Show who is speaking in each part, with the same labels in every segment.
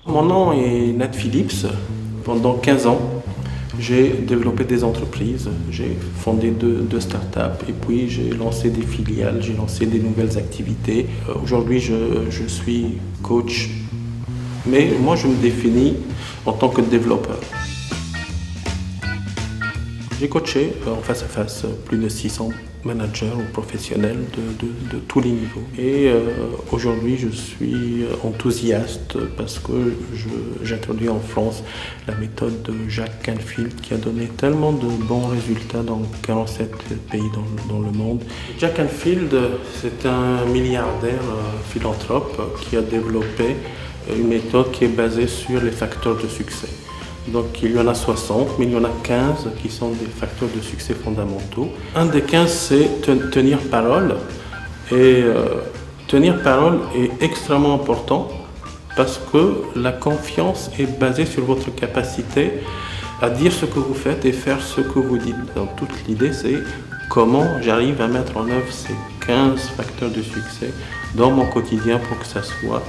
Speaker 1: Mon nom est Nat Phillips. Pendant 15 ans, j'ai développé des entreprises, j'ai fondé deux startups et puis j'ai lancé des filiales, j'ai lancé des nouvelles activités. Aujourd'hui, je suis coach, mais moi je me définis en tant que développeur. J'ai coaché en face à face plus de 600 managers ou professionnels de tous les niveaux. Et aujourd'hui, je suis enthousiaste parce que j'introduis en France la méthode de Jack Canfield qui a donné tellement de bons résultats dans 47 pays dans le monde. Jack Canfield, c'est un milliardaire philanthrope qui a développé une méthode qui est basée sur les facteurs de succès. Donc il y en a 60, mais il y en a 15 qui sont des facteurs de succès fondamentaux. Un des 15, c'est tenir parole. Et tenir parole est extrêmement important parce que la confiance est basée sur votre capacité à dire ce que vous faites et faire ce que vous dites. Donc toute l'idée, c'est comment j'arrive à mettre en œuvre ces 15 facteurs de succès dans mon quotidien pour que ça soit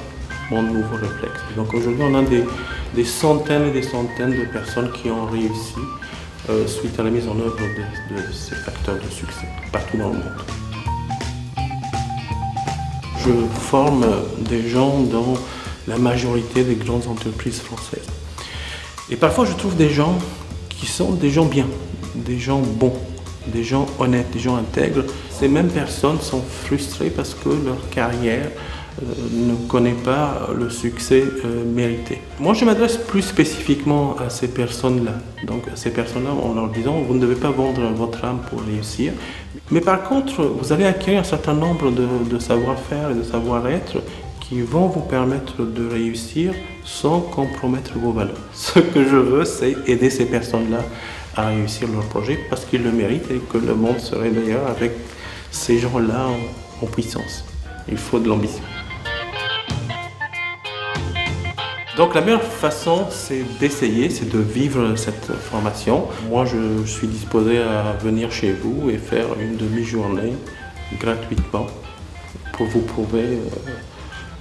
Speaker 1: mon nouveau réflexe. Donc aujourd'hui, on a des centaines et des centaines de personnes qui ont réussi suite à la mise en œuvre de ces facteurs de succès partout dans le monde. Je forme des gens dans la majorité des grandes entreprises françaises. Et parfois, je trouve des gens qui sont des gens bien, des gens bons, des gens honnêtes, des gens intègres. Ces mêmes personnes sont frustrées parce que leur carrière ne connaît pas le succès mérité. Moi, je m'adresse plus spécifiquement à ces personnes-là. Donc, à ces personnes-là, en leur disant, vous ne devez pas vendre votre âme pour réussir. Mais par contre, vous allez acquérir un certain nombre de savoir-faire et de savoir-être qui vont vous permettre de réussir sans compromettre vos valeurs. Ce que je veux, c'est aider ces personnes-là à réussir leur projet parce qu'ils le méritent et que le monde serait meilleur avec ces gens-là en puissance. Il faut de l'ambition. Donc la meilleure façon, c'est d'essayer, c'est de vivre cette formation. Moi, je suis disposé à venir chez vous et faire une demi-journée gratuitement pour vous prouver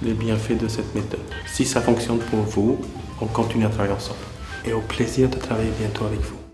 Speaker 1: les bienfaits de cette méthode. Si ça fonctionne pour vous, on continue à travailler ensemble. Et au plaisir de travailler bientôt avec vous.